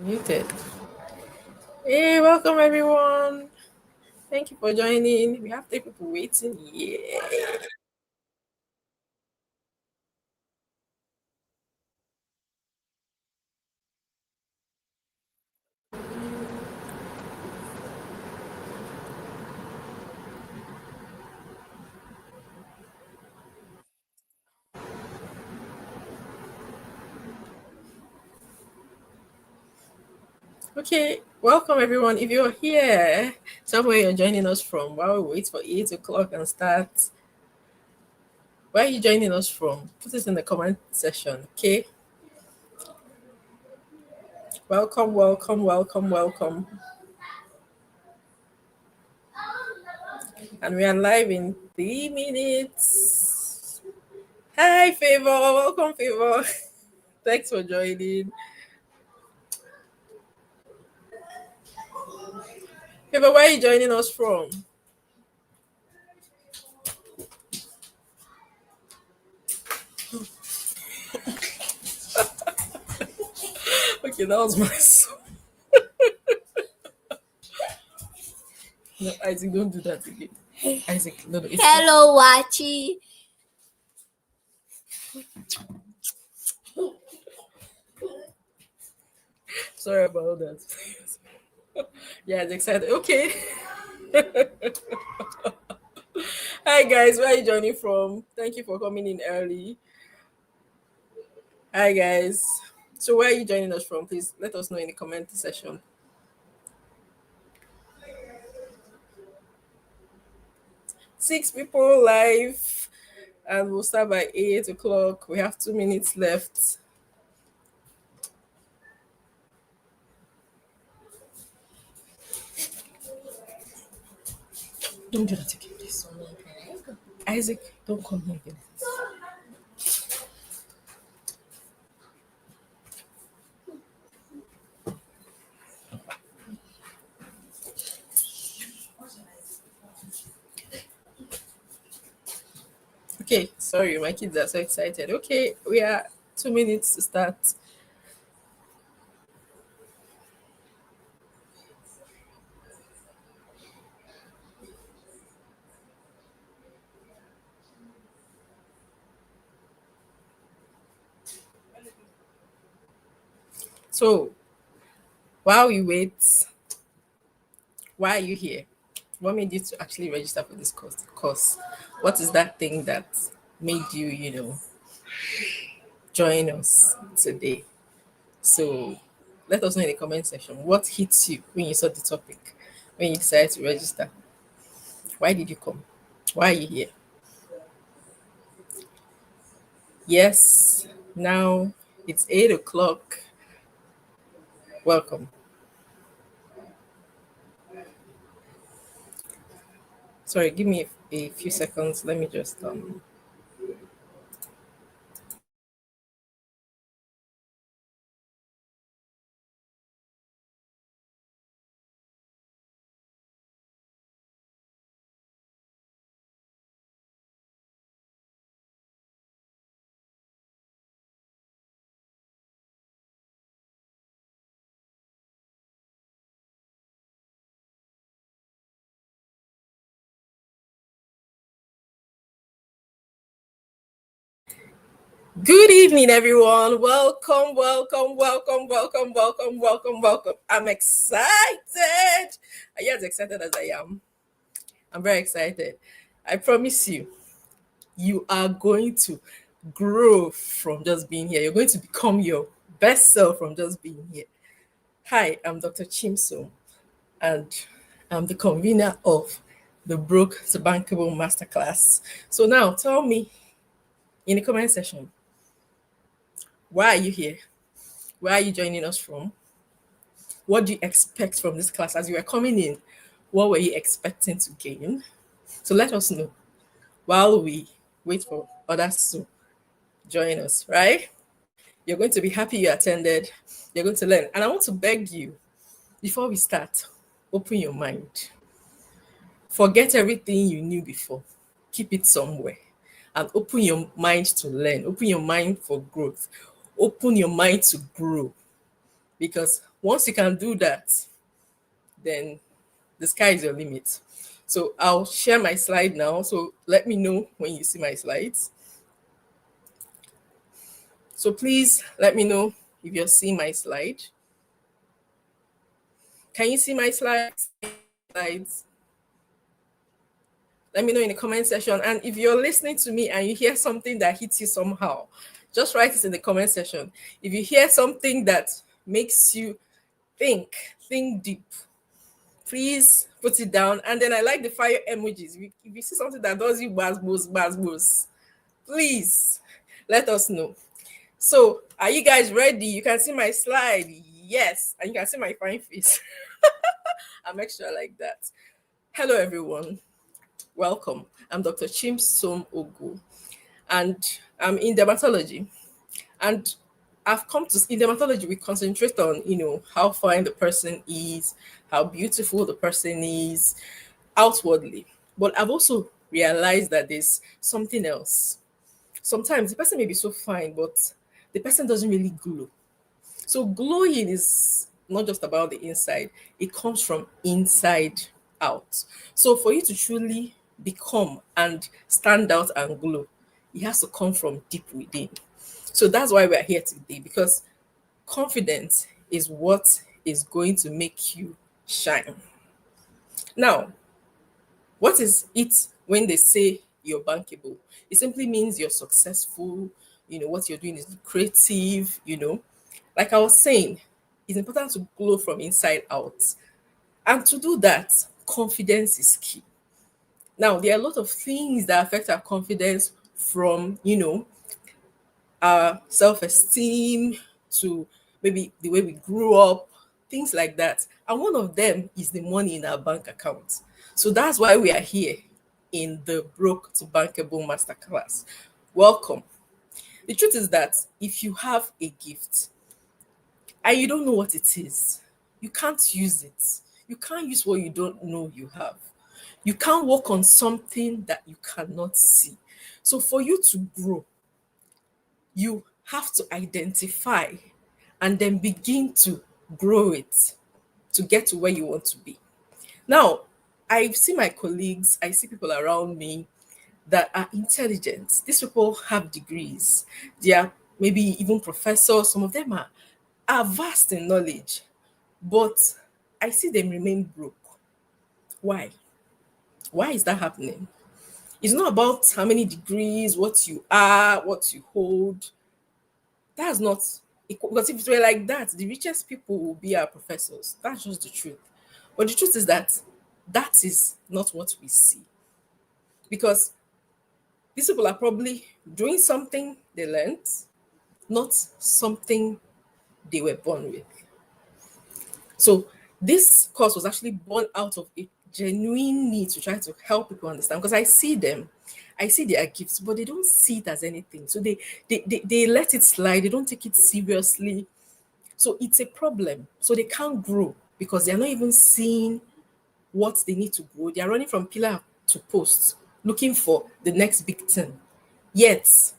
Muted. Hey, welcome everyone. Thank you for joining. We have three people waiting. Yeah. Okay, welcome everyone. If you're here, somewhere you're joining us from, while we wait for 8 o'clock and start, where are you joining us from? Put it in the comment section. Okay. Welcome, welcome, welcome, welcome. And we are live in 3 minutes. Hi, Favor. Welcome, Favor. Thanks for joining. Favor, where are you joining us from? Okay, that was my song. No, Isaac, don't do that again. Isaac, no, it's Hello, Wachi. sorry about that. Yeah, it's excited. Okay. Hi guys, where are you joining from? Thank you for coming in early. Hi guys. So where are you joining us from? Please let us know in the comment section. Six people live, and we'll start by 8 o'clock. We have 2 minutes left. Don't do that again, please. Isaac, don't come here again. Okay, sorry, my kids are so excited. Okay, we are 2 minutes to start. So while we wait, why are you here? What made you to actually register for this course? What is that thing that made you, join us today? So let us know in the comment section what hits you when you saw the topic, when you decided to register. Why did you come? Why are you here? Yes, now it's 8 o'clock. Welcome. Sorry, give me a few seconds. Let me just Good evening, everyone. Welcome, welcome, welcome, welcome, welcome, welcome, welcome. I'm excited. Are you as excited as I am? I'm very excited. I promise you, you are going to grow from just being here. You're going to become your best self from just being here. Hi, I'm Dr. Chimso, and I'm the convener of the Broke to Bankable Masterclass. So now tell me in the comment section, why are you here? Where are you joining us from? What do you expect from this class as you were coming in? What were you expecting to gain? So let us know while we wait for others to join us, right? You're going to be happy you attended. You're going to learn. And I want to beg you, before we start, open your mind. Forget everything you knew before. Keep it somewhere. And open your mind to learn. Open your mind for growth. Open your mind to grow. Because once you can do that, then the sky is your limit. So I'll share my slide now. So let me know when you see my slides. So please let me know if you're seeing my slide. Can you see my slides? Let me know in the comment section. And if you're listening to me and you hear something that hits you somehow, just write it in the comment section. If you hear something that makes you think deep, please put it down. And then I like the fire emojis. If you see something that does you buzz, please let us know. So are you guys ready? You can see my slide. Yes. And you can see my fine face. I'm extra like that. Hello, everyone. Welcome. I'm Dr. Chimsom Ogu, and I'm in dermatology. And I've come to in dermatology, we concentrate on, how fine the person is, how beautiful the person is outwardly. But I've also realized that there's something else. Sometimes the person may be so fine, but the person doesn't really glow. So glowing is not just about the inside, it comes from inside out. So for you to truly become and stand out and glow, it has to come from deep within. So that's why we're here today, because confidence is what is going to make you shine. Now, what is it when they say you're bankable? It simply means you're successful, what you're doing is lucrative, Like I was saying, it's important to glow from inside out. And to do that, confidence is key. Now, there are a lot of things that affect our confidence, from, our self-esteem to maybe the way we grew up, things like that. And one of them is the money in our bank account. So that's why we are here in the Broke to Bankable Masterclass. Welcome. The truth is that if you have a gift and you don't know what it is, you can't use it. You can't use what you don't know you have. You can't work on something that you cannot see. So for you to grow, you have to identify and then begin to grow it to get to where you want to be. Now, I see my colleagues, I see people around me that are intelligent. These people have degrees. They are maybe even professors. Some of them are vast in knowledge, but I see them remain broke. Why? Why is that happening? It's not about how many degrees, what you are, what you hold. That's not equal, because if it were like that, the richest people will be our professors. That's just the truth. But the truth is that that is not what we see, because these people are probably doing something they learned, not something they were born with. So this course was actually born out of a genuine need to try to help people understand, because I see them, I see their gifts, but they don't see it as anything. So they let it slide, they don't take it seriously. So it's a problem. So they can't grow because they're not even seeing what they need to grow. They are running from pillar to post, looking for the next big thing. Yet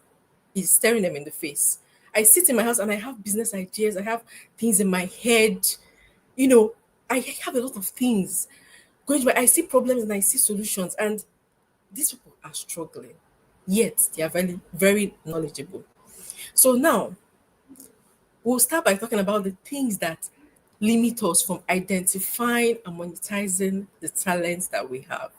is staring them in the face. I sit in my house and I have business ideas. I have things in my head. I have a lot of things going by. I see problems and I see solutions, and these people are struggling. Yet they are very, very knowledgeable. So now we'll start by talking about the things that limit us from identifying and monetizing the talents that we have.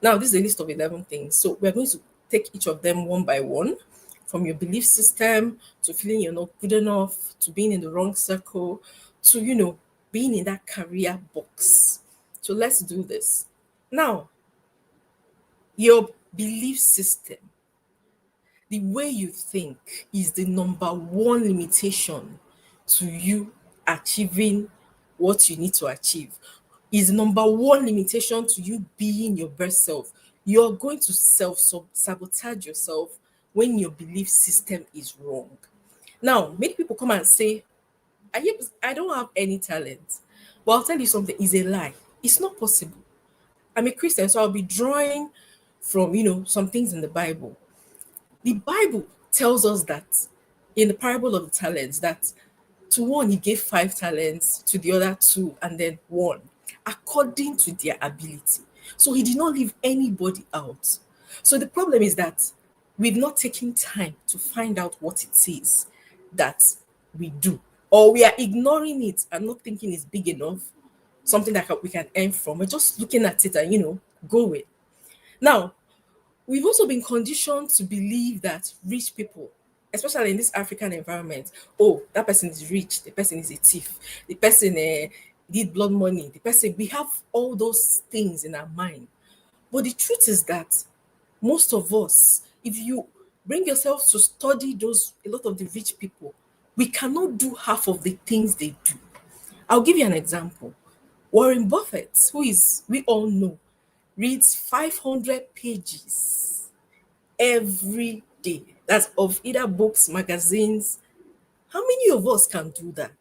Now, this is a list of 11 things. So we're going to take each of them one by one, from your belief system to feeling you're not good enough, to being in the wrong circle, to, being in that career box. So let's do this. Now, your belief system, the way you think, is the number one limitation to you achieving what you need to achieve. Is number one limitation to you being your best self. You're going to sabotage yourself when your belief system is wrong. Now, many people come and say, I don't have any talent. But I'll tell you something, it's a lie. It's not possible. I'm a Christian, so I'll be drawing from, some things in the Bible. The Bible tells us that in the parable of the talents, that To one, he gave 5 talents, to the other 2, and then 1, according to their ability. So he did not leave anybody out. So the problem is that we've not taken time to find out what it is that we do, or we are ignoring it and not thinking it's big enough, something that we can earn from. We're just looking at it and, go with. Now, we've also been conditioned to believe that rich people, especially in this African environment, oh, that person is rich, the person is a thief, the person did blood money, the person, we have all those things in our mind. But the truth is that most of us, if you bring yourself to study a lot of the rich people, we cannot do half of the things they do. I'll give you an example. Warren Buffett, who is, we all know, reads 500 pages every day. That's of either books, magazines. How many of us can do that?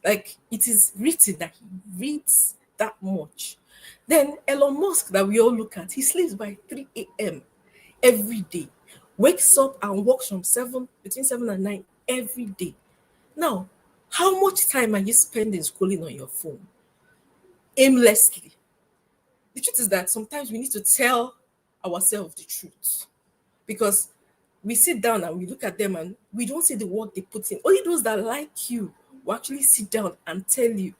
Like, it is written that he reads that much. Then Elon Musk, that we all look at, he sleeps by 3 a.m. every day, wakes up and works from between 7 and 9 every day. Now, how much time are you spending scrolling on your phone aimlessly? The truth is that sometimes we need to tell ourselves the truth, because we sit down and we look at them and we don't see the work they put in. Only those that like you will actually sit down and tell you,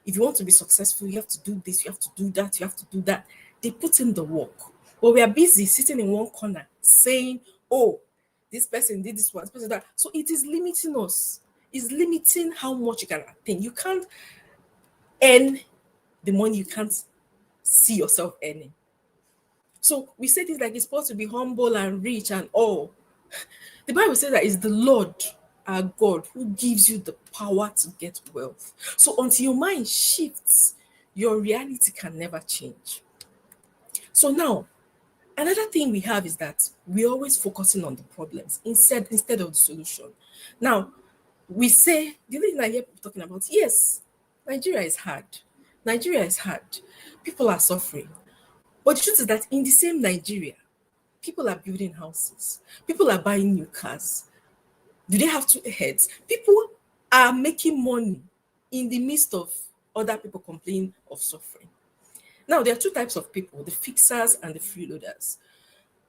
if you want to be successful, you have to do this, you have to do that, you have to do that. They put in the work. But we are busy sitting in one corner saying, oh, this person did this one, this person did that. So it is limiting us. It's limiting how much you can attain. You can't earn the money you can't see yourself earning. So we say things like it's supposed to be humble and rich and all. The Bible says that it's the Lord our God who gives you the power to get wealth. So until your mind shifts, your reality can never change. So now, another thing we have is that we're always focusing on the problems instead of the solution. Now, we say, the only thing I hear people talking about, yes, Nigeria is hard. Nigeria is hard. People are suffering. But the truth is that in the same Nigeria, people are building houses. People are buying new cars. Do they have 2 heads? People are making money in the midst of other people complaining of suffering. Now, there are 2 types of people, the fixers and the freeloaders.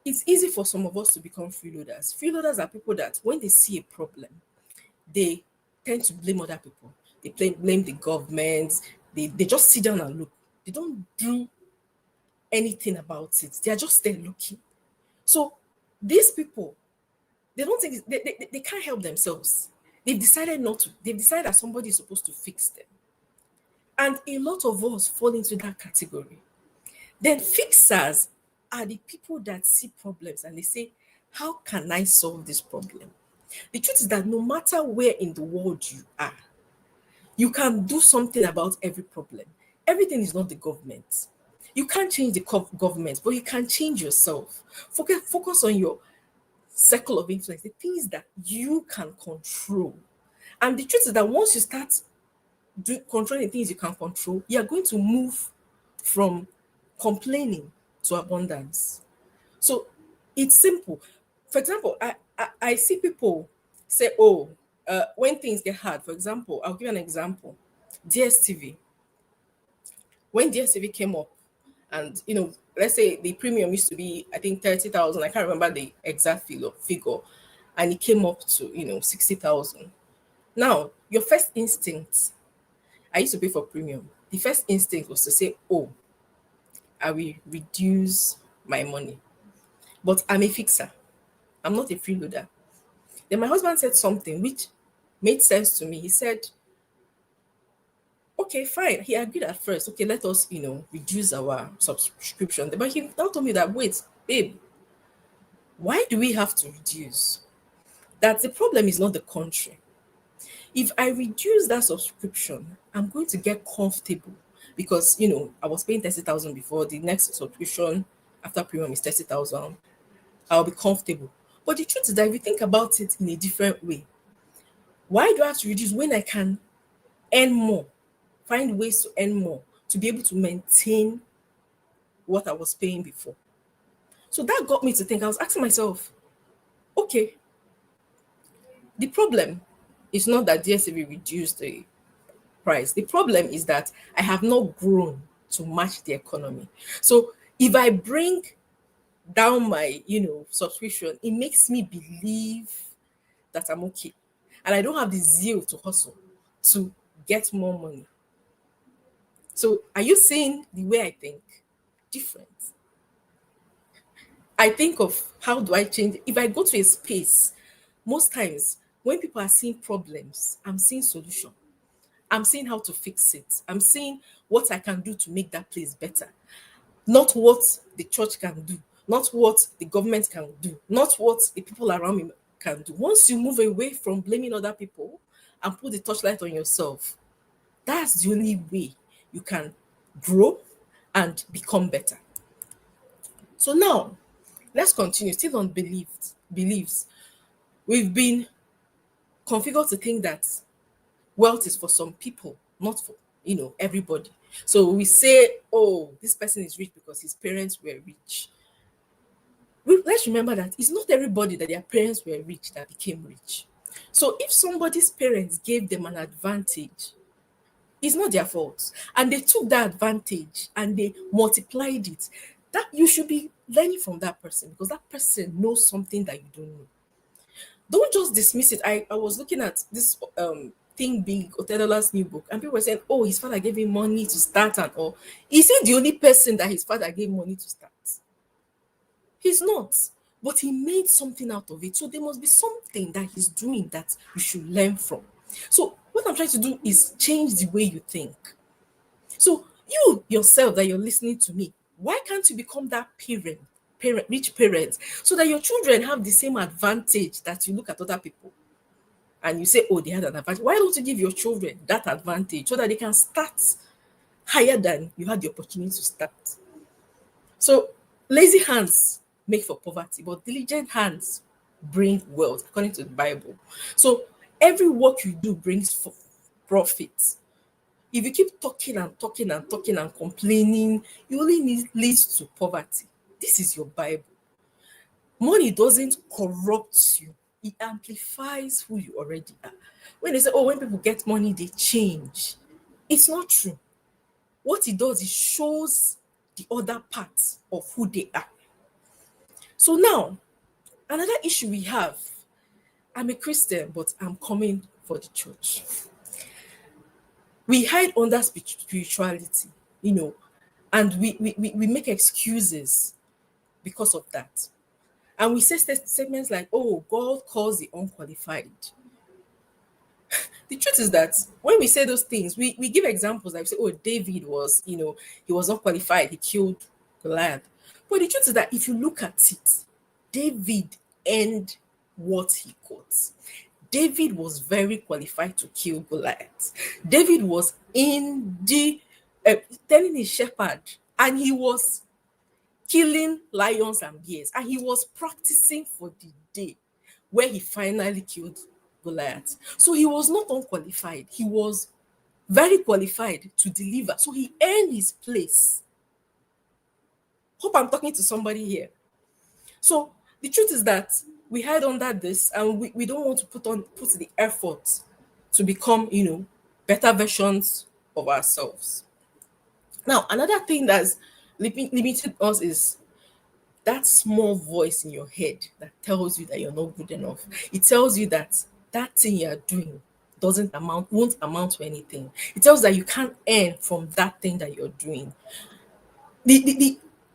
It's easy for some of us to become freeloaders. Freeloaders are people that when they see a problem, they tend to blame other people. They blame the government. They just sit down and look. They don't do anything about it. They are just there looking. So these people, they don't think they can't help themselves. They've decided not to. They've decided that somebody is supposed to fix them. And a lot of us fall into that category. Then fixers are the people that see problems and they say, how can I solve this problem? The truth is that no matter where in the world you are, you can do something about every problem. Everything is not the government. You can't change the government, but you can change yourself. Focus on your circle of influence, the things that you can control. And the truth is that once you start controlling the things you can control, you are going to move from complaining to abundance. So it's simple. For example, I see people say, oh, when things get hard, for example, I'll give you an example. DSTV. When DSTV came up, and let's say the premium used to be, I think, 30,000. I can't remember the exact figure, and it came up to 60,000. Now, your first instinct, I used to pay for premium. The first instinct was to say, oh, I will reduce my money. But I'm a fixer. I'm not a freeloader. Then my husband said something which made sense to me. He said, okay, fine. He agreed at first. Okay, let us, reduce our subscription. But he now told me that, wait, babe, why do we have to reduce? That the problem is not the country. If I reduce that subscription, I'm going to get comfortable because, I was paying 30,000 before. The next subscription after premium is 30,000. I'll be comfortable. But the truth is that if you think about it in a different way, why do I have to reduce when I can earn more, find ways to earn more, to be able to maintain what I was paying before? So that got me to think. I was asking myself, okay, the problem It's not that DSTV reduced the price. The problem is that I have not grown to match the economy. So if I bring down my, subscription, it makes me believe that I'm okay. And I don't have the zeal to hustle to get more money. So are you seeing the way I think? Different. I think of how do I change. If I go to a space, most times when people are seeing problems, I'm seeing solution. I'm seeing how to fix it. I'm seeing what I can do to make that place better. Not what the church can do, not what the government can do, not what the people around me can do. Once you move away from blaming other people and put the torchlight on yourself, that's the only way you can grow and become better. So now, let's continue. Still on beliefs. We've been configured to think that wealth is for some people, not for everybody. So we say, oh, this person is rich because his parents were rich. Let's remember that it's not everybody that their parents were rich that became rich. So if somebody's parents gave them an advantage, it's not their fault. And they took that advantage and they multiplied it. That you should be learning from that person because that person knows something that you don't know. Don't just dismiss it. I was looking at this Think Big, Otedola's new book, and people were saying, oh, his father gave him money to start and all. Is he the only person that his father gave money to start? He's not. But he made something out of it. So there must be something that he's doing that you should learn from. So what I'm trying to do is change the way you think. So you yourself that you're listening to me, why can't you become that rich parent, so that your children have the same advantage that you look at other people and you say, oh, they had an advantage. Why don't you give your children that advantage so that they can start higher than you had the opportunity to start? So lazy hands make for poverty, but diligent hands bring wealth, according to the Bible. So every work you do brings profit. If you keep talking and talking and talking and complaining, you only leads to poverty. This is your Bible. Money doesn't corrupt you. It amplifies who you already are. When they say, oh, when people get money, they change. It's not true. What it does is shows the other parts of who they are. So now, another issue we have, I'm a Christian, but I'm coming for the church. We hide under spirituality, and we make excuses because of that. And we say statements like, oh, God calls the unqualified. The truth is that when we say those things, we give examples like, say, oh, David was, he was not qualified, he killed Goliath. But the truth is that if you look at it, David earned what he got. David was very qualified to kill Goliath. David was in the telling his shepherd, and he was killing lions and bears, and he was practicing for the day where he finally killed Goliath. So he was not unqualified. He was very qualified to deliver. So he earned his place. Hope I'm talking to somebody here. So the truth is that we hide under this, and we don't want to put the effort to become, better versions of ourselves. Now, another thing that's limited us is that small voice in your head that tells you that you're not good enough. It tells you that that thing you're doing won't amount to anything. It tells that you can't earn from that thing that you're doing.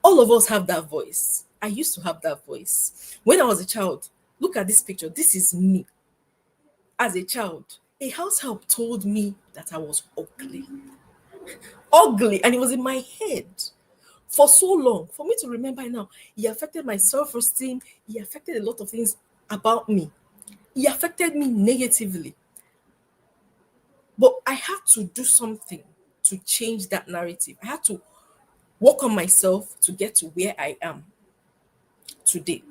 All of us have that voice. I used to have that voice. When I was a child, look at this picture. This is me. As a child, a house help told me that I was ugly. Ugly. And it was in my head for so long. For me to remember now, he affected my self-esteem. He affected a lot of things about me. He affected me negatively. But I had to do something to change that narrative. I had to work on myself to get to where I am today.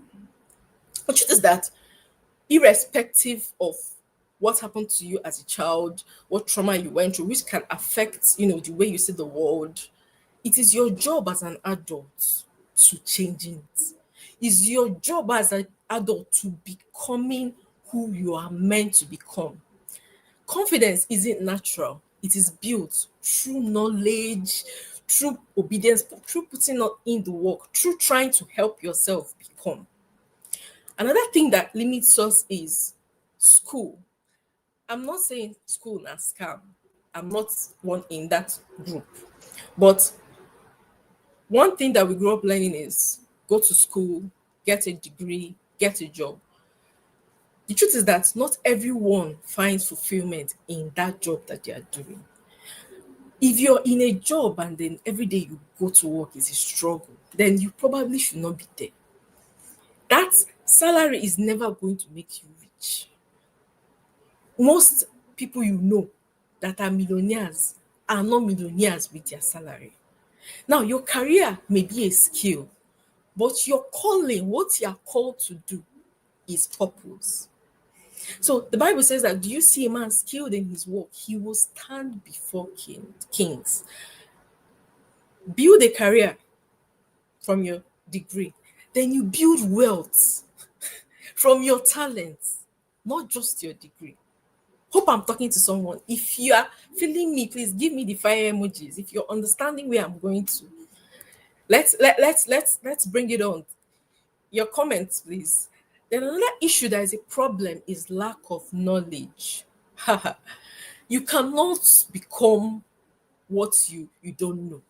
The truth is that irrespective of what happened to you as a child, what trauma you went through, which can affect, the way you see the world, it is your job as an adult to changing it. It's your job as an adult to becoming who you are meant to become. Confidence isn't natural, it is built through knowledge, through obedience, through putting in the work, through trying to help yourself become. Another thing that limits us is school. I'm not saying school na scam. I'm not one in that group. But one thing that we grew up learning is go to school, get a degree, get a job. The truth is that not everyone finds fulfillment in that job that they are doing. If you're in a job and then every day you go to work is a struggle, then you probably should not be there. That salary is never going to make you rich. Most people you know that are millionaires are not millionaires with their salary. Now, your career may be a skill, but your calling, what you are called to do, is purpose. So the Bible says that, do you see a man skilled in his work? He will stand before kings. Build a career from your degree. Then you build wealth from your talents, not just your degree. Hope I'm talking to someone. If you are feeling me, please give me the fire emojis. If you're understanding where I'm going to, let's bring it on. Your comments, please. Then another issue that is a problem is lack of knowledge. You cannot become what you don't know.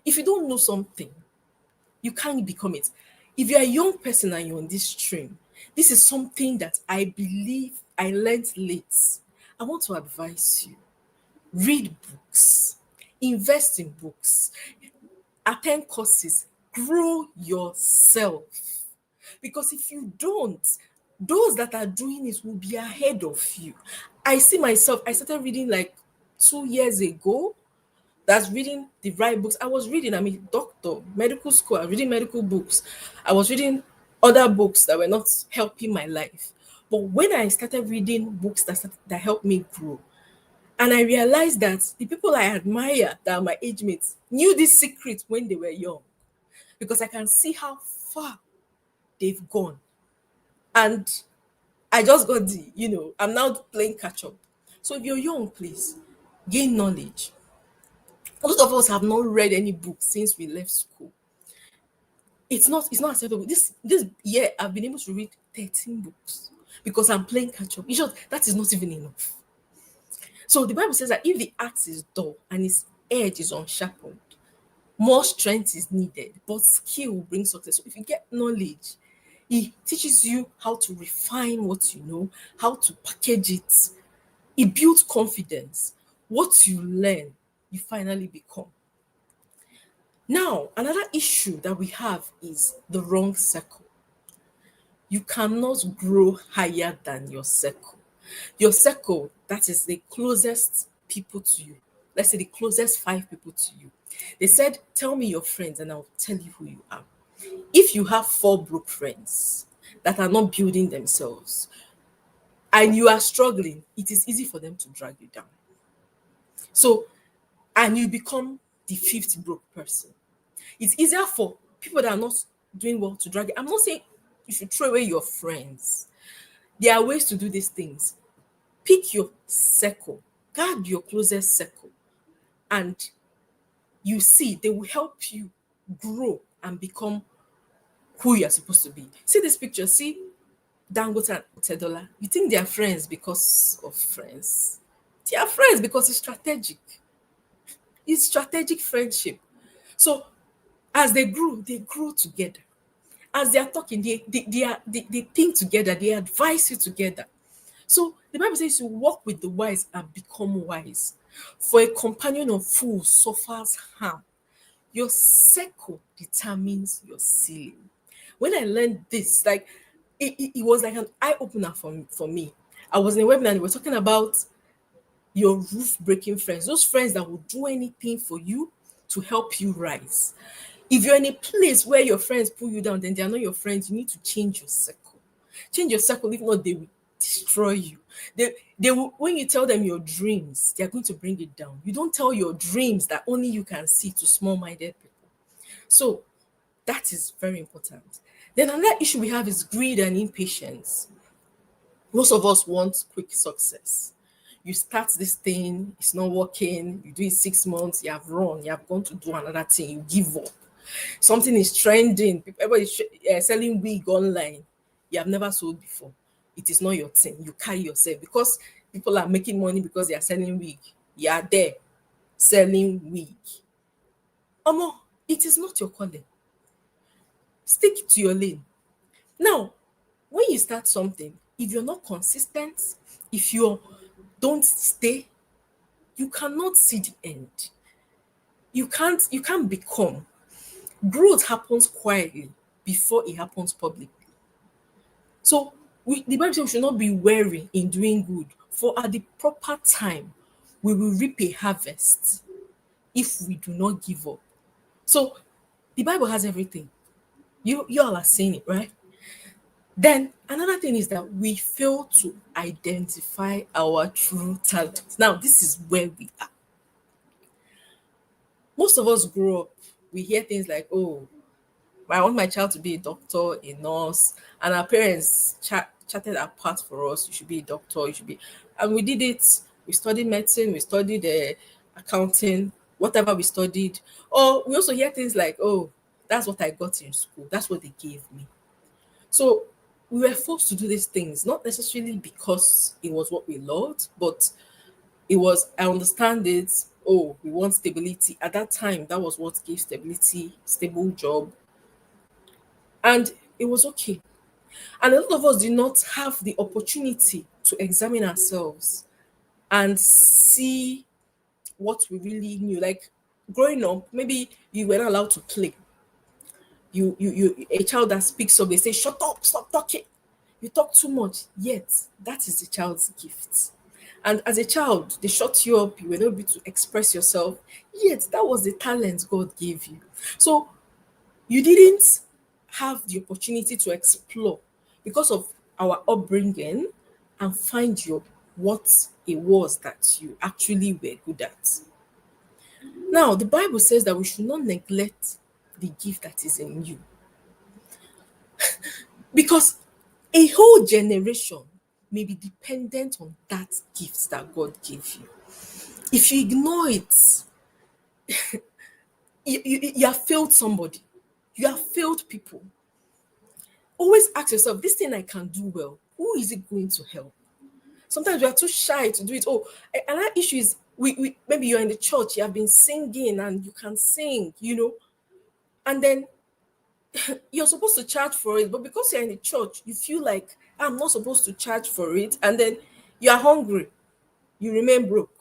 If you don't know something, you can't become it. If you're a young person and you're on this stream, this is something that I believe I learned late. I want to advise you. Read books, invest in books, attend courses, grow yourself. Because if you don't, those that are doing it will be ahead of you. I see myself, I started reading like 2 years ago. That's reading the right books. I was reading, I'm a doctor, medical school, I was reading medical books. I was reading other books that were not helping my life. But when I started reading books that helped me grow, and I realized that the people I admire that are my age mates knew this secret when they were young, because I can see how far they've gone. And I just got I'm now playing catch up. So if you're young, please gain knowledge. A lot of us have not read any book since we left school. It's not acceptable. This year I've been able to read 13 books because I'm playing catch up. In short, that is not even enough. So the Bible says that if the axe is dull and its edge is unsharpened, more strength is needed, but skill will bring success. So if you get knowledge, it teaches you how to refine what you know, how to package it. It builds confidence. What you learn, you finally become. Now, another issue that we have is the wrong circle. You cannot grow higher than your circle. Your circle, that is the closest people to you. Let's say the closest 5 people to you. They said, tell me your friends and I'll tell you who you are. If you have 4 broke friends that are not building themselves and you are struggling, it is easy for them to drag you down. So, and you become the 5th broke person. It's easier for people that are not doing well to drag you. I'm not saying you should throw away your friends. There are ways to do these things. Pick your circle, guard your closest circle, and you see they will help you grow and become who you're supposed to be. See this picture, see Dangote and Tedola. You think they are friends because of friends. They are friends because it's strategic. It's strategic friendship. So as they grow together. As they are talking, they think together, they advise you together. So the Bible says you walk with the wise and become wise. For a companion of fools suffers harm. Your circle determines your ceiling. When I learned this, like it was like an eye opener for me. I was in a webinar and they were talking about your roof breaking friends, those friends that will do anything for you to help you rise. If you're in a place where your friends pull you down, then they are not your friends. You need to change your circle. Change your circle, if not, they will destroy you. They will, when you tell them your dreams, they are going to bring it down. You don't tell your dreams that only you can see to small-minded people. So that is very important. Then another issue we have is greed and impatience. Most of us want quick success. You start this thing, it's not working, you do it 6 months, you have run, you have gone to do another thing, you give up. Something is trending, everybody's selling wig online, you have never sold before. It is not your thing. You carry yourself because people are making money because they are selling wig. You are there selling wig. Omo, it is not your calling. Stick to your lane. Now, when you start something, if you're not consistent, if you don't stay, you cannot see the end. You can't become. Growth happens quietly before it happens publicly. So the Bible says we should not be weary in doing good, for at the proper time we will reap a harvest if we do not give up. So the Bible has everything. You all are seeing it, right? Then another thing is that we fail to identify our true talents. Now, this is where we are. Most of us grow up, we hear things like, oh, I want my child to be a doctor, a nurse, and our parents chatted a path for us. You should be a doctor, you should be. And we did it. We studied medicine, we studied accounting, whatever we studied. Or we also hear things like, oh, that's what I got in school, that's what they gave me. So we were forced to do these things, not necessarily because it was what we loved, but it was, I understand it. Oh, we want stability. At that time, that was what gave stability, stable job. And it was okay. And a lot of us did not have the opportunity to examine ourselves and see what we really knew. Like growing up, maybe you were not allowed to play. You a child that speaks up, they say, shut up, stop talking. You talk too much. Yet that is the child's gift. And as a child, they shut you up, you were not able to express yourself. Yet that was the talent God gave you. So you didn't have the opportunity to explore because of our upbringing and find your what it was that you actually were good at. Now, the Bible says that we should not neglect the gift that is in you because a whole generation may be dependent on that gift that God gave you. If you ignore it, you have failed somebody, you have failed people. Always ask yourself, this thing I can do well, who is it going to help? Sometimes we are too shy to do it. Oh, another issue is we maybe you're in the church, you have been singing and you can sing, and then you're supposed to charge for it, but because you're in the church, you feel like I'm not supposed to charge for it, and then you're hungry, you remain broke.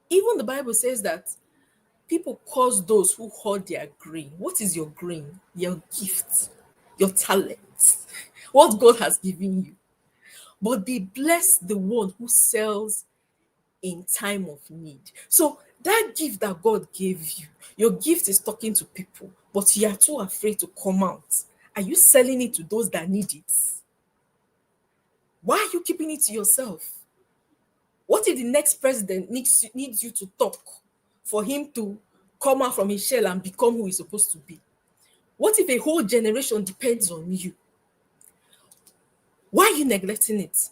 Even the Bible says that people curse those who hoard their grain. What is your grain? Your gift, your talent, what God has given you. But they bless the one who sells in time of need. So that gift that God gave you, your gift is talking to people, but you are too afraid to come out. Are you selling it to those that need it? Why are you keeping it to yourself? What if the next president needs you to talk for him to come out from his shell and become who he's supposed to be? What if a whole generation depends on you? Why are you neglecting it?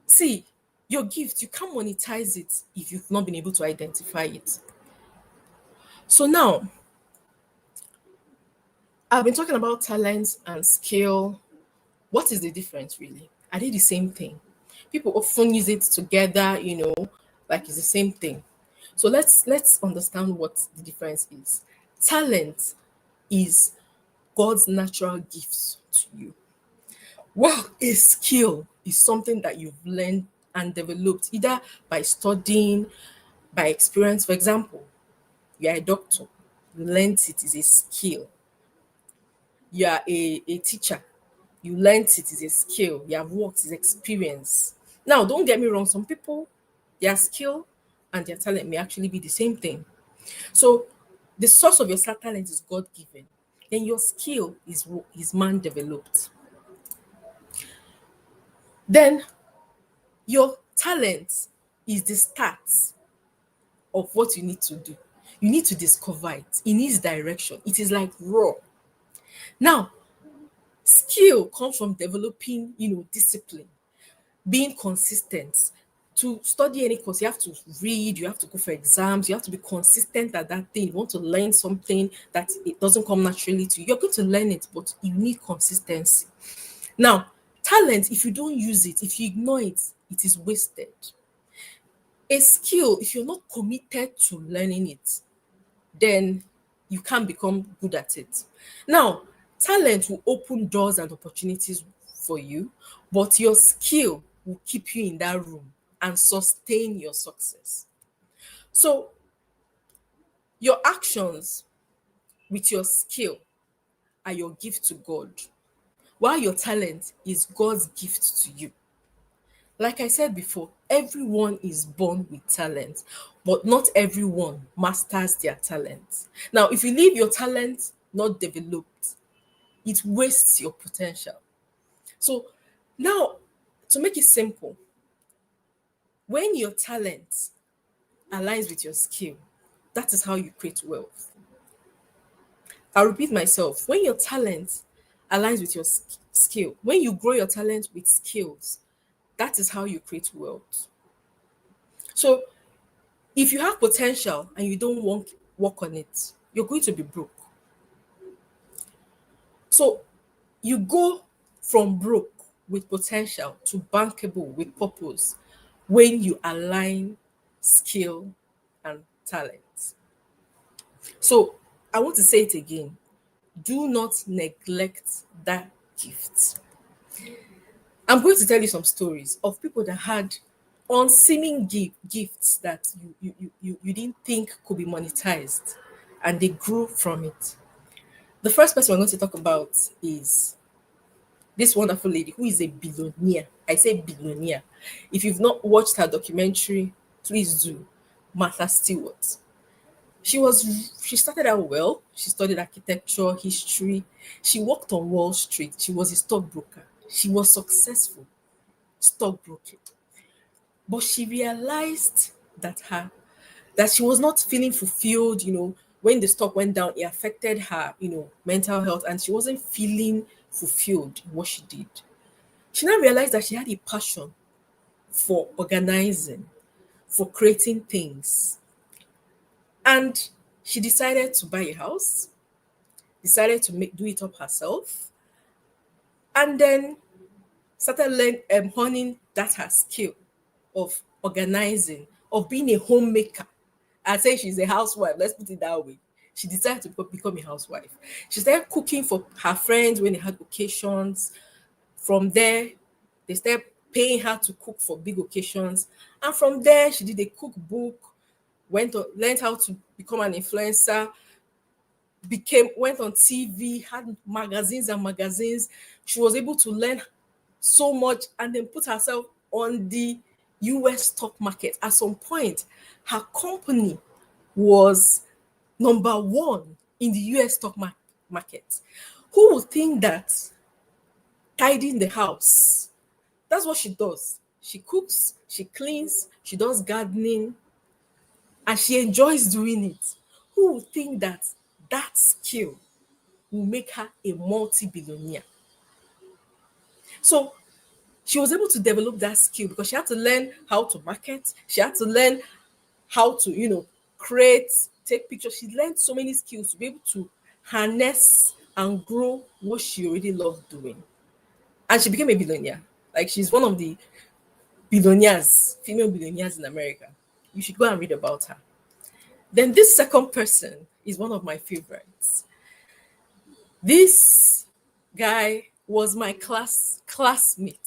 See, your gift, you can't monetize it if you've not been able to identify it. So now, I've been talking about talents and skill. What is the difference really? Are they the same thing? People often use it together, like it's the same thing. So let's understand what the difference is. Talent is God's natural gifts to you. Well, a skill is something that you've learned and developed either by studying, by experience. For example, you're a doctor, you learned it is a skill. You are a teacher, you learned it is a skill. You have worked, is experience. Now, don't get me wrong, some people, their skill and their talent may actually be the same thing. So the source of your talent is God given. Then your skill is man developed. Then your talent is the start of what you need to do. You need to discover it. It needs direction. It is like raw. Now, skill comes from developing, discipline. being consistent. To study any course, you have to read, you have to go for exams, you have to be consistent at that thing. You want to learn something that it doesn't come naturally to you. You're going to learn it, but you need consistency. Now, talent, if you don't use it, if you ignore it, it is wasted. A skill, if you're not committed to learning it, then you can't become good at it. Now, talent will open doors and opportunities for you, but your skill will keep you in that room and sustain your success. So, your actions with your skill are your gift to God, while your talent is God's gift to you. Like I said before, everyone is born with talent, but not everyone masters their talent. Now, if you leave your talent not developed, it wastes your potential. So, now to make it simple, when your talent aligns with your skill, that is how you create wealth. I'll repeat myself. When your talent aligns with your skill, when you grow your talent with skills, that is how you create wealth. So, if you have potential and you don't want work on it, you're going to be broke. So you go from broke with potential to bankable with purpose when you align skill and talent. So I want to say it again. Do not neglect that gift. I'm going to tell you some stories of people that had unseeming gifts that you didn't think could be monetized and they grew from it. The first person we're going to talk about is this wonderful lady who is a billionaire. I say billionaire. If you've not watched her documentary, please do. Martha Stewart. She started out well. She studied architecture, history. She worked on Wall Street. She was a stockbroker. She was successful stockbroking. But she realized that she was not feeling fulfilled, when the stock went down, it affected her, mental health, and she wasn't feeling fulfilled in what she did. She now realized that she had a passion for organizing, for creating things. And she decided to buy a house, decided to do it up herself, and then started honing that her skill of organizing, of being a homemaker. I say she's a housewife, let's put it that way. She decided to become a housewife. She started cooking for her friends when they had occasions. From there, they started paying her to cook for big occasions. And from there, she did a cookbook, learned how to become an influencer, went on TV, had magazines and magazines. She was able to learn so much and then put herself on the US stock market. At some point, her company was number one in the US stock market. Who would think that tidying the house, that's what she does? She cooks, she cleans, she does gardening, and she enjoys doing it. Who would think that that skill will make her a multi-billionaire? So she was able to develop that skill because she had to learn how to market. She had to learn how to, create, take pictures. She learned so many skills to be able to harness and grow what she already loved doing. And she became a billionaire. Like she's one of the billionaires, female billionaires in America. You should go and read about her. Then this second person is one of my favorites. This guy was my classmate.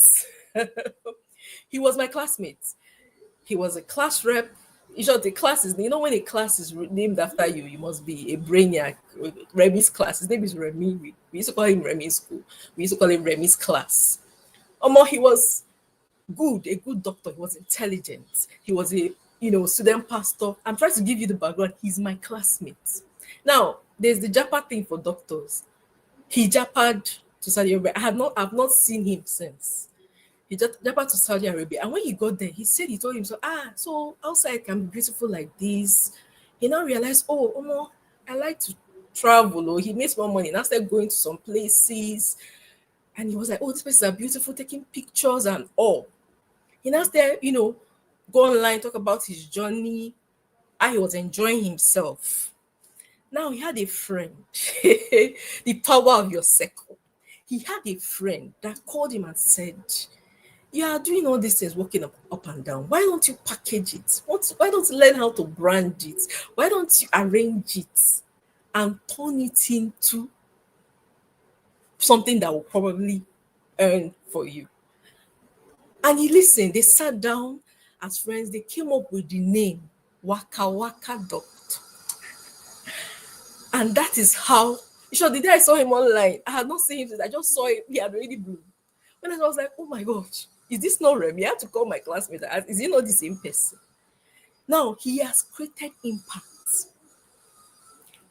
He was my classmate. He was a class rep. In short, the class is, when a class is named after you, you must be a brainiac. Remy's class. His name is Remy. We used to call him Remy in school. We used to call him Remy's class. He was good, a good doctor. He was intelligent. He was a student pastor. I'm trying to give you the background. He's my classmate. Now, there's the Japa thing for doctors. He japped to Saudi Arabia. I've not seen him since. He just japped to Saudi Arabia. And when he got there, he told himself, so outside can be beautiful like this. He now realized, I like to travel. He makes more money. Now started going to some places. And he was like, these places are beautiful, taking pictures and all. He now started, go online, talk about his journey, how he was enjoying himself. Now he had a friend, the power of your circle. He had a friend that called him and said, "You are doing all these things, walking up and down. Why don't you package it? Why don't you learn how to brand it? Why don't you arrange it and turn it into something that will probably earn for you?" And he listened. They sat down as friends. They came up with the name Waka Waka Doctor. And that is how, sure, the day I saw him online, I had not seen him since. I just saw him. He had already bloomed. When I was like, oh my gosh, is this not Remy? I had to call my classmate and ask, is he not the same person? Now, he has created impact.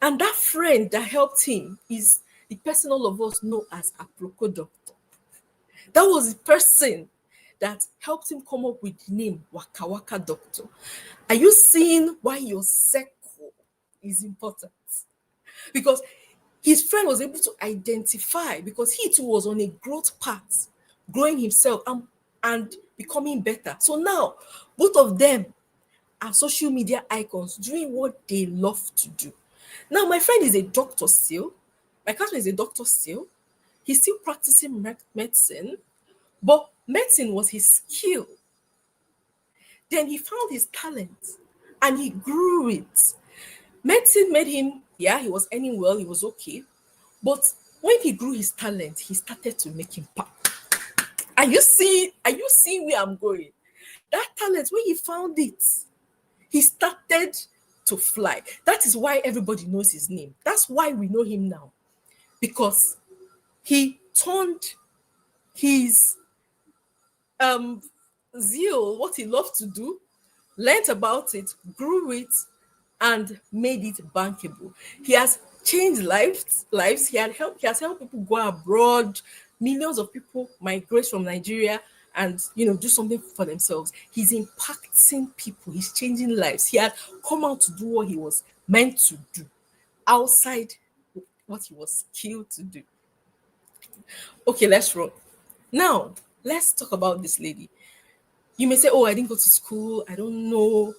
And that friend that helped him is the person all of us know as Aproko Doctor. That was the person that helped him come up with the name Waka Waka Doctor. Are you seeing why your circle is important? Because his friend was able to identify, because he too was on a growth path, growing himself and becoming better. So now both of them are social media icons doing what they love to do. Now my friend is a doctor still. My classmate is a doctor still. He's still practicing medicine, but medicine was his skill. Then he found his talent and he grew it. Medicine made him, yeah, he was earning well, he was okay. But when he grew his talent, he started to make impact. Are you seeing where I'm going? That talent, when he found it, he started to fly. That is why everybody knows his name. That's why we know him now. Because he turned his zeal, what he loved to do, learned about it, grew it, and made it bankable. He has changed lives. He has helped people go abroad. Millions of people migrate from Nigeria and do something for themselves. He's impacting people. He's changing lives. He had come out to do what he was meant to do outside what he was skilled to do. Okay, let's roll. Now, let's talk about this lady. You may say, oh, I didn't go to school. I don't know.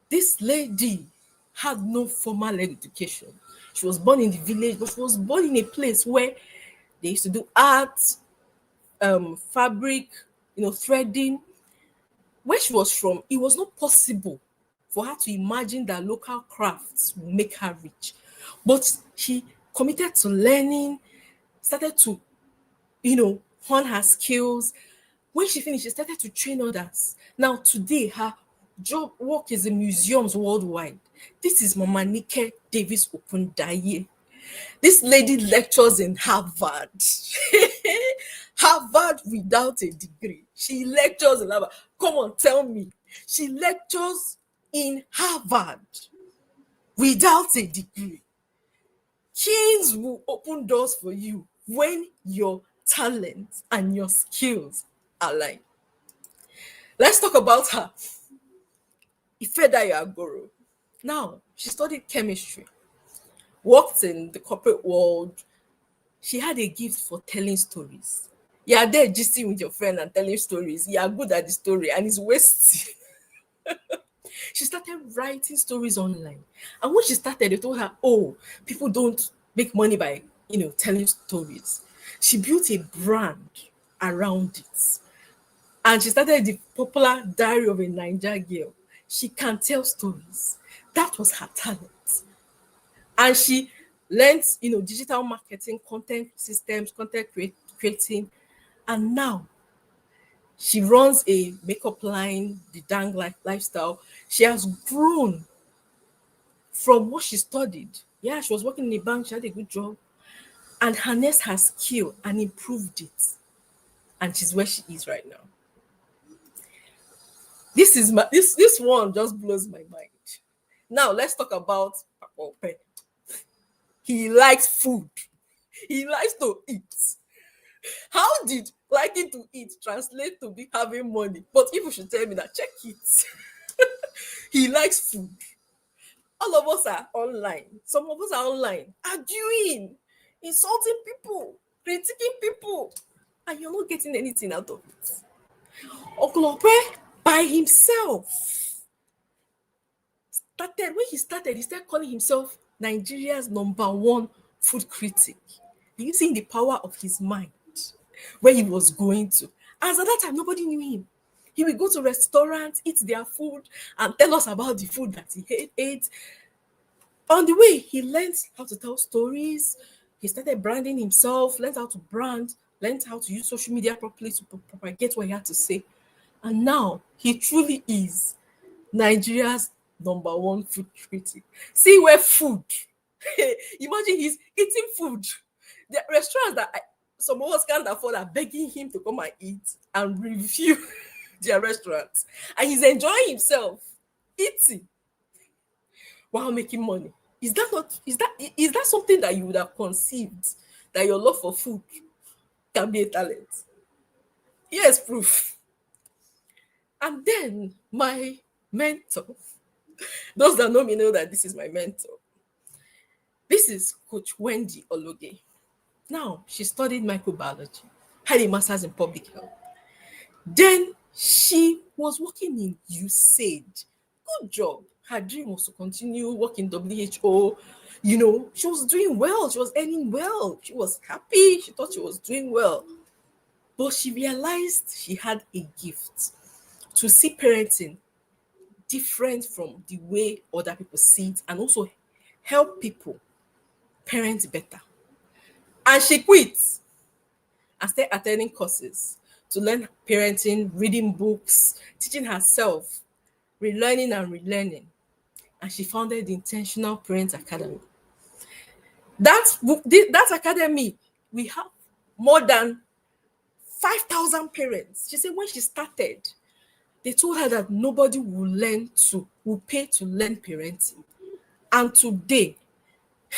This lady had no formal education. She was born in the village, but she was born in a place where they used to do art, fabric, threading. Where she was from, it was not possible for her to imagine that local crafts will make her rich. But she committed to learning, started to, hone her skills. When she finished, she started to train others. Now, today, her job work is in museums worldwide. This is Mama Nike Davis Opundaye. This lady lectures in Harvard. Harvard without a degree. She lectures in Harvard. Come on, tell me. She lectures in Harvard without a degree. Kings will open doors for you when your talent and your skills align. Let's talk about her. Ifedayo Agoro. Now, she studied chemistry, worked in the corporate world. She had a gift for telling stories. You are there gisting with your friend and telling stories. You are good at the story and it's wasting. She started writing stories online. And when she started, they told her, oh, people don't make money by, telling stories. She built a brand around it. And she started the popular Diary of a Niger Girl. She can tell stories. That was her talent. And she learned, digital marketing, content systems, creating. And now she runs a makeup line, the Dang Lifestyle. She has grown from what she studied. Yeah, she was working in a bank, she had a good job, and harnessed her skill and improved it. And she's where she is right now. This one just blows my mind. Now let's talk about Papa Ope. He likes food. He likes to eat. How did liking to eat translate to be having money? But people should tell me that, check it. He likes food. All of us are online. Some of us are online, arguing, insulting people, critiquing people, and you're not getting anything out of it. Oklope by himself he started calling himself Nigeria's number one food critic, using the power of his mind where he was going to. As at that time, nobody knew him. He would go to restaurants, eat their food, and tell us about the food that he ate. On the way, he learned how to tell stories. He started branding himself, learned how to brand, learned how to use social media properly to propagate what he had to say. And now he truly is Nigeria's number one food critic. See where food. Imagine he's eating food. The restaurants that some of us can't afford are begging him to come and eat and review their restaurants. And he's enjoying himself eating while making money. Is that something that you would have conceived that your love for food can be a talent? Yes, proof. And then my mentor, those that know me know that this is my mentor. This is Coach Wendy Ologe. Now, she studied microbiology, had a master's in public health. Then she was working in USAID. Good job. Her dream was to continue working WHO. She was doing well. She was earning well. She was happy. She thought she was doing well. But she realized she had a gift to see parenting different from the way other people see it, and also help people parent better. And she quit and started attending courses to learn parenting, reading books, teaching herself, relearning and relearning. And she founded the Intentional Parent Academy. That academy, we have more than 5,000 parents. She said when she started, they told her that nobody will pay to learn parenting. And today,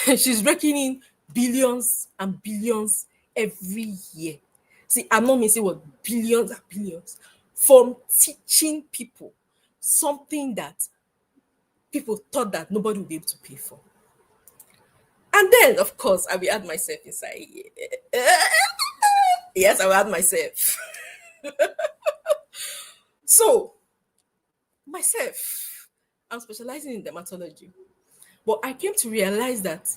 she's raking in billions and billions every year. See, I'm not missing what billions and billions from teaching people something that people thought that nobody would be able to pay for. And then, of course, I will add myself inside. Yes, I will add myself. So, myself, I'm specializing in dermatology. But I came to realize that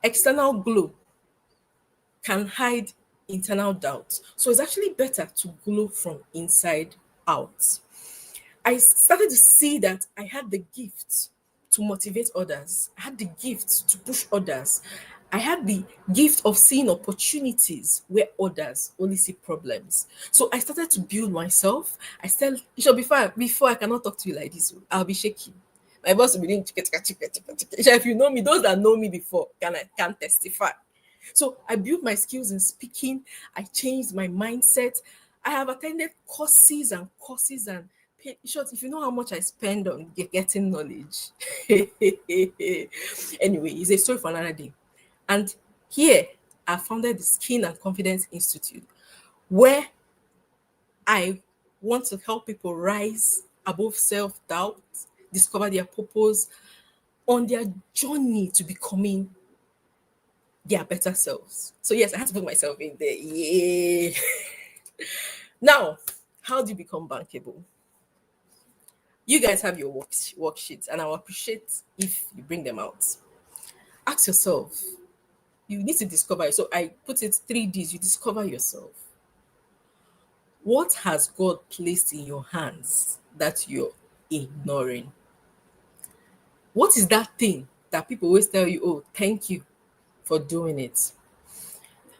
external glow can hide internal doubt. So it's actually better to glow from inside out. I started to see that I had the gift to motivate others. I had the gift to push others. I had the gift of seeing opportunities where others only see problems. So I started to build myself. I said, before I cannot talk to you like this, I'll be shaking. My boss will be doing if you know me, those that know me before can testify. So I built my skills in speaking. I changed my mindset. I have attended courses and short, if you know how much I spend on getting knowledge. Anyway, it's a story for another day. And here I founded the Skin and Confidence Institute, where I want to help people rise above self-doubt, discover their purpose on their journey to becoming their better selves. So yes, I had to put myself in there. Yeah. Now, how do you become bankable? You guys have your worksheets, and I'll appreciate if you bring them out. Ask yourself, you need to discover it. So I put it 3Ds. You discover yourself. What has God placed in your hands that you're ignoring? What is that thing that people always tell you, oh, thank you for doing it?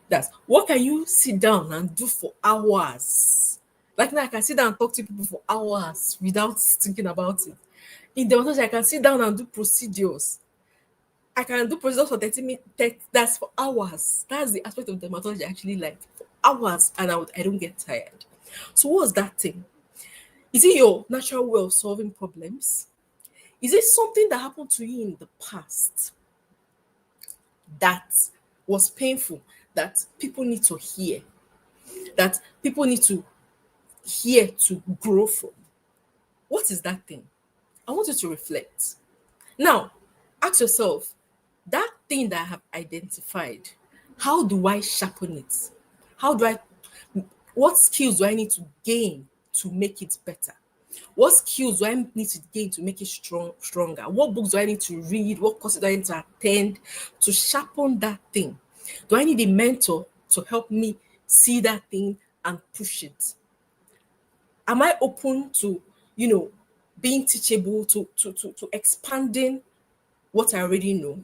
That's what can you sit down and do for hours? Like now, I can sit down and talk to people for hours without thinking about it. In dermatology, I can sit down and do procedures. I can do procedures for 30 minutes. That's for hours. That's the aspect of dermatology I actually like. For hours, and I don't get tired. So what's that thing? Is it your natural way of solving problems? Is it something that happened to you in the past that was painful, that people need to hear, that people need to hear to grow from? What is that thing? I want you to reflect. Now, ask yourself, that thing that I have identified, how do I sharpen it? What skills do I need to gain to make it better? What skills do I need to gain to make it stronger? What books do I need to read? What courses do I need to attend to sharpen that thing? Do I need a mentor to help me see that thing and push it? Am I open to, being teachable, to expanding what I already know?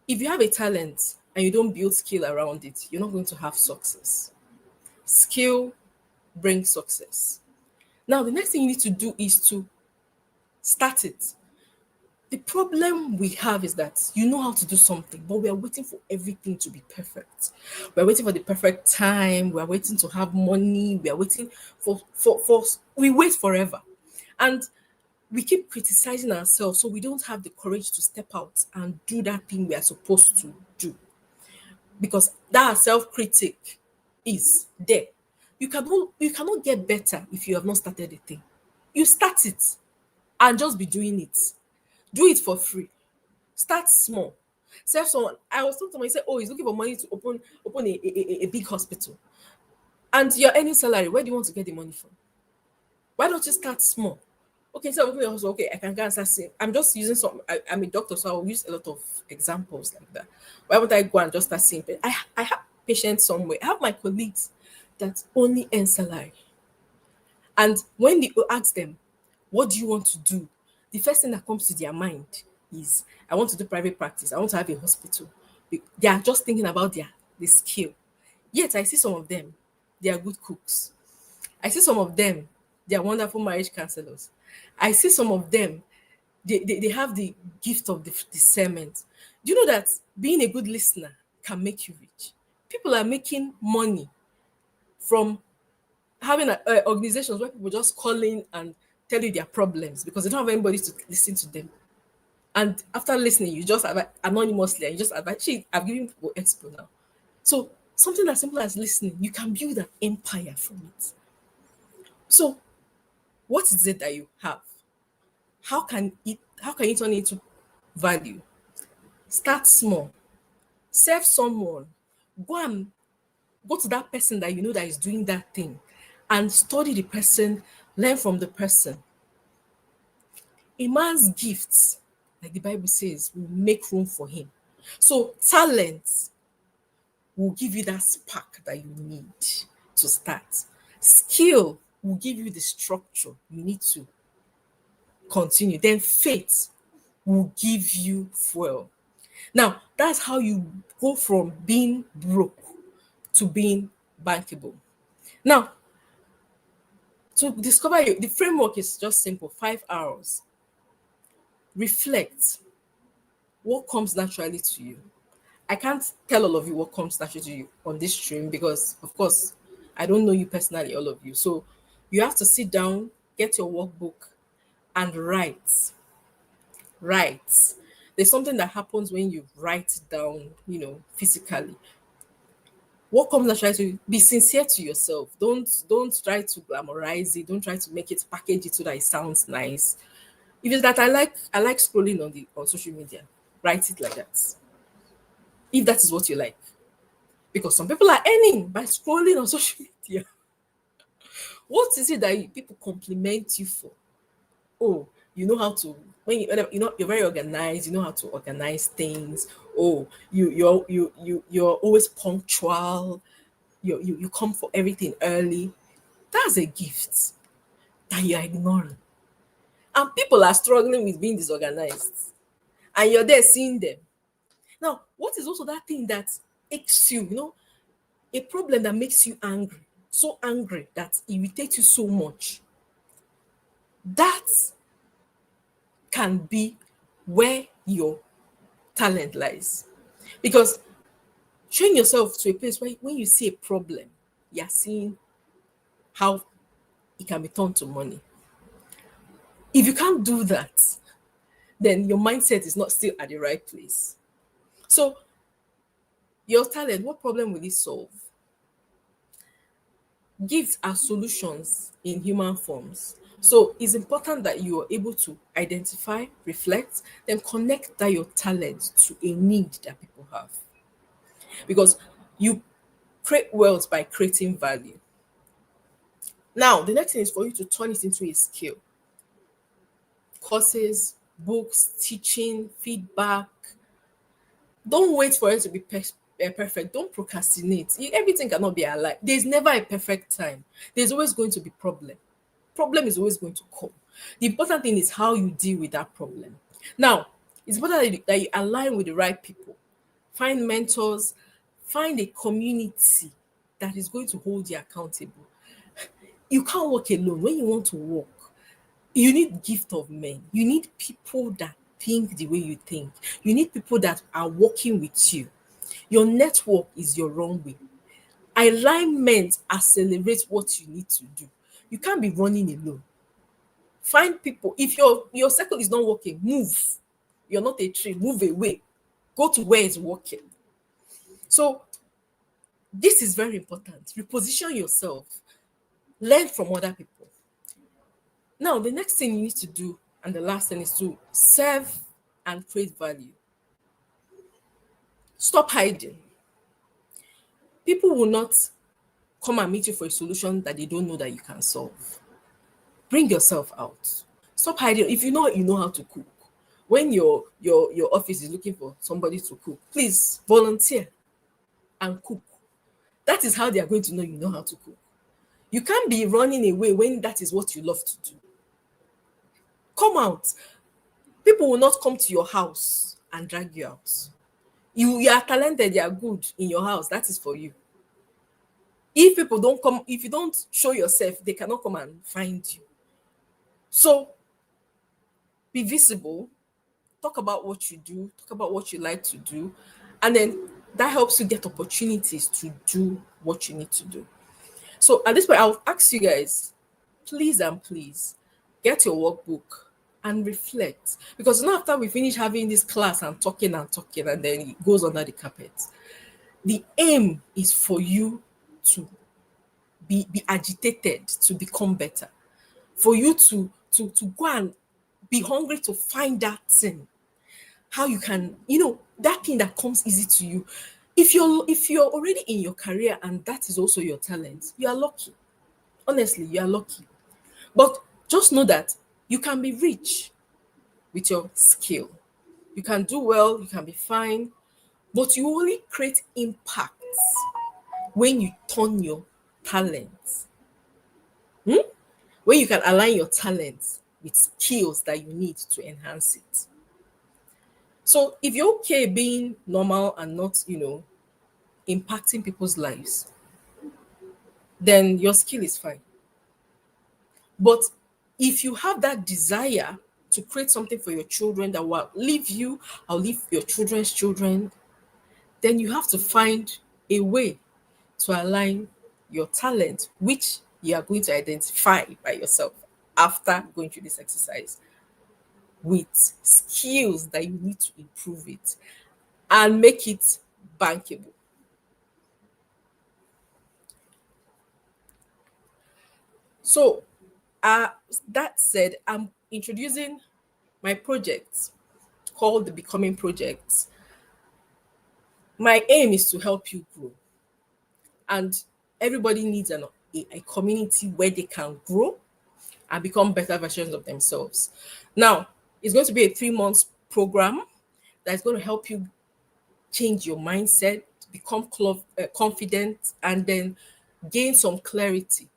If you have a talent and you don't build skill around it, you're not going to have success. Skill brings success. Now, the next thing you need to do is to start it. The problem we have is that you know how to do something, but we are waiting for everything to be perfect. We're waiting for the perfect time. We are waiting to have money. We are waiting for we wait forever. And we keep criticizing ourselves, so we don't have the courage to step out and do that thing we are supposed to do. Because that self-critic is there. You cannot get better if you have not started a thing. You start it and just be doing it. Do it for free. Start small. Say someone, I was talking to myself, oh, he's looking for money to open a big hospital. And you're earning salary. Where do you want to get the money from? Why don't you start small? Okay, so open your hospital. Okay, I can go and start saying, I'm just using some, I'm a doctor, so I'll use a lot of examples like that. Why would I go and just start saying, I have patients somewhere. I have my colleagues that only earn salary. And when you ask them, what do you want to do? The first thing that comes to their mind is, I want to do private practice. I want to have a hospital. They are just thinking about the skill. Yet I see some of them, they are good cooks. I see some of them, they are wonderful marriage counselors. I see some of them, they have the gift of the discernment. Do you know that being a good listener can make you rich? People are making money from having organizations where people just call in and tell you their problems because they don't have anybody to listen to them. And after listening, you just anonymously, and you just advise. I've given people expo now. So something as simple as listening, you can build an empire from it. So what is it that you have? How can you turn it into value? Start small. Serve someone. Go to that person that you know that is doing that thing and study the person, learn from the person. A man's gifts, like the Bible says, will make room for him. So talent will give you that spark that you need to start. Skill will give you the structure you need to continue. Then faith will give you fuel. Now, that's how you go from being broke to being bankable. Now, to discover you, the framework is just simple: 5 hours. Reflect what comes naturally to you. I can't tell all of you what comes naturally to you on this stream because, of course, I don't know you personally, all of you. So you have to sit down, get your workbook, and write. Write. There's something that happens when you write it down, physically. What comes naturally to you? Be sincere to yourself. Don't try to glamorize it. Don't try to make it package it so that it sounds nice. If it's that I like scrolling on social media, write it like that. If that is what you like. Because some people are earning by scrolling on social media. What is it that people compliment you for? Oh, you know how to when you're very organized, you know how to organize things. Oh, you're always punctual. You come for everything early. That's a gift that you're ignoring. And people are struggling with being disorganized. And you're there seeing them. Now, what is also that thing that aches you, a problem that makes you angry, so angry that irritates you so much? That can be where your talent lies. Because train yourself to a place where when you see a problem, you're seeing how it can be turned to money. If you can't do that, then your mindset is not still at the right place. So, your talent, what problem will it solve? Gifts are solutions in human forms. So it's important that you are able to identify, reflect, then connect that your talent to a need that people have. Because you create wealth by creating value. Now, the next thing is for you to turn it into a skill. Courses, books, teaching, feedback. Don't wait for it to be perfect. Don't procrastinate. Everything cannot be alive. There's never a perfect time. There's always going to be problem. Problem is always going to come. The important thing is how you deal with that problem. Now, it's important that you align with the right people. Find mentors, find a community that is going to hold you accountable. You can't work alone. When you want to work, you need gift of men. You need people that think the way you think. You need people that are working with you. Your network is your runway. Alignment accelerates what you need to do. You can't be running alone. Find people. If your circle is not working, move. You're not a tree, move away. Go to where it's working. So this is very important. Reposition yourself. Learn from other people. Now, the next thing you need to do, and the last thing, is to serve and create value. Stop hiding. People will not come and meet you for a solution that they don't know that you can solve. Bring yourself out. Stop hiding. If you know how to cook. When your office is looking for somebody to cook, please volunteer and cook. That is how they are going to know you know how to cook. You can't be running away when that is what you love to do. Come out. People will not come to your house and drag you out. You are talented, you are good in your house. That is for you. If people don't come, if you don't show yourself, they cannot come and find you. So be visible, talk about what you do, talk about what you like to do, and then that helps you get opportunities to do what you need to do. So at this point, I'll ask you guys, please and please get your workbook and reflect. Because now after we finish having this class and talking, and then it goes under the carpet, the aim is for you to be agitated, to become better, for you to go and be hungry to find that thing, how you can, that thing that comes easy to you. If you're already in your career and that is also your talent, you are lucky. Honestly, you are lucky. But just know that you can be rich with your skill. You can do well, you can be fine, but you only create impact when you turn your talents. When you can align your talents with skills that you need to enhance it. So if you're okay being normal and not, impacting people's lives, then your skill is fine. But if you have that desire to create something for your children that will leave you, I'll leave your children's children, then you have to find a way to align your talent, which you are going to identify by yourself after going through this exercise, with skills that you need to improve it and make it bankable. So, that said, I'm introducing my project called the Becoming Project. My aim is to help you grow, and everybody needs a community where they can grow and become better versions of themselves. Now, it's going to be a 3 months program that's going to help you change your mindset, become confident, and then gain some clarity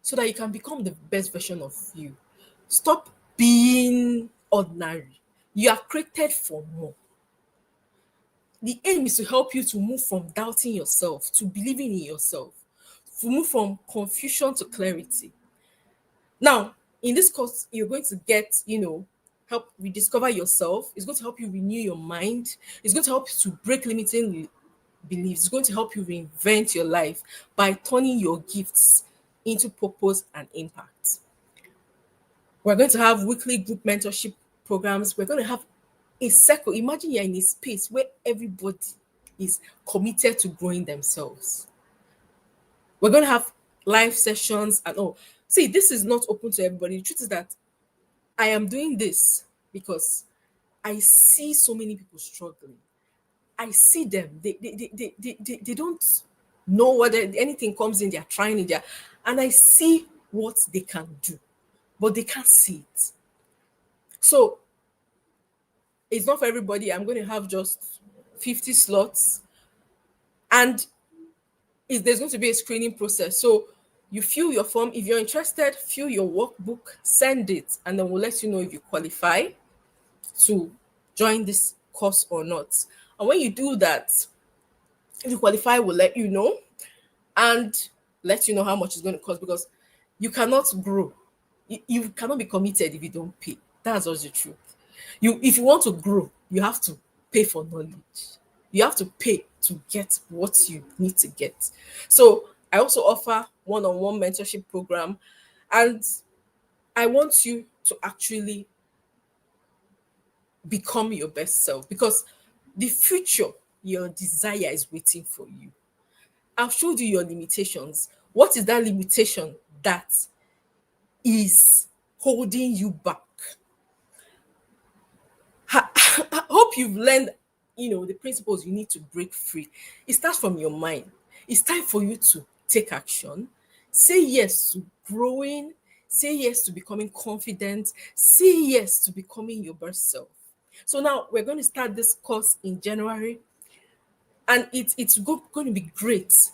so that you can become the best version of you. Stop being ordinary. You are created for more. The aim is to help you to move from doubting yourself to believing in yourself, to move from confusion to clarity. Now, in this course, you're going to get, help rediscover yourself. It's going to help you renew your mind. It's going to help you to break limiting beliefs. It's going to help you reinvent your life by turning your gifts into purpose and impact. We're going to have weekly group mentorship programs. We're going to have a circle. Imagine you're in a space where everybody is committed to growing themselves. We're going to have live sessions and all. See, this is not open to everybody. The truth is that I am doing this because I see so many people struggling. I see them. They don't know whether anything comes in, they're trying it there. And I see what they can do, but they can't see it. So it's not for everybody. I'm going to have just 50 slots, and there's going to be a screening process. So you fill your form. If you're interested, fill your workbook, send it, and then we'll let you know if you qualify to join this course or not. And when you do that, if you qualify, we'll let you know and let you know how much it's going to cost, because you cannot grow. You cannot be committed if you don't pay. That's just the truth. If you want to grow, you have to pay for knowledge. You have to pay to get what you need to get. So I also offer one-on-one mentorship program, and I want you to actually become your best self, because the future, your desire is waiting for you. I've showed you your limitations. What is that limitation that is holding you back? I hope you've learned, the principles you need to break free. It starts from your mind. It's time for you to take action. Say yes to growing. Say yes to becoming confident. Say yes to becoming your best self. So now we're going to start this course in January, and going to be great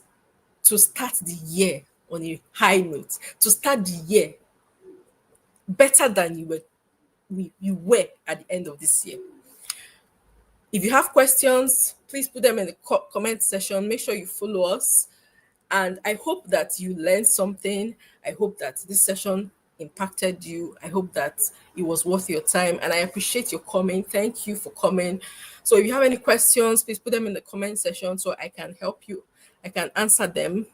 to start the year on a high note, to start the year better than you were at the end of this year. If you have questions, please put them in the comment section. Make sure you follow us. And I hope that you learned something. I hope that this session impacted you. I hope that it was worth your time. And I appreciate your comment. Thank you for coming. So if you have any questions, please put them in the comment section so I can help you. I can answer them.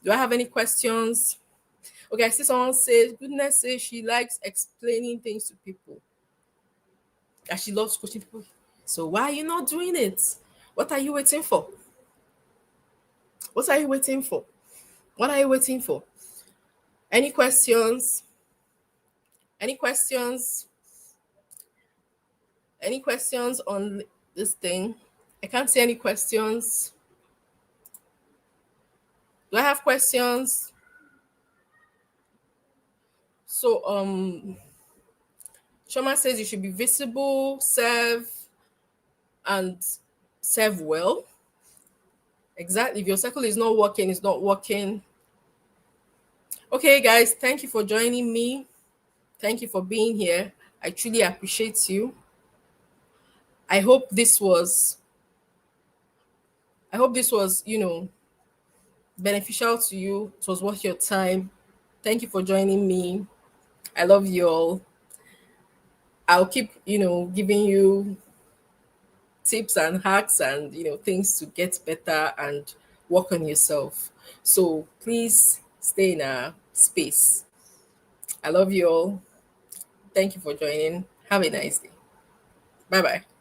Do I have any questions? Okay, I see someone says, Goodness says she likes explaining things to people. That she loves coaching people. So why are you not doing it? What are you waiting for? What are you waiting for? What are you waiting for? Any questions? Any questions? Any questions on this thing? I can't see any questions. Do I have questions? So Shoma says you should be visible, serve, and serve well. Exactly. If your circle is not working, it's not working. Okay, guys, thank you for joining me. Thank you for being here. I truly appreciate you. I hope this was beneficial to you. It was worth your time. Thank you for joining me. I love you all. I'll keep, giving you tips and hacks and, things to get better and work on yourself. So please stay in a space. I love you all. Thank you for joining. Have a nice day. Bye bye.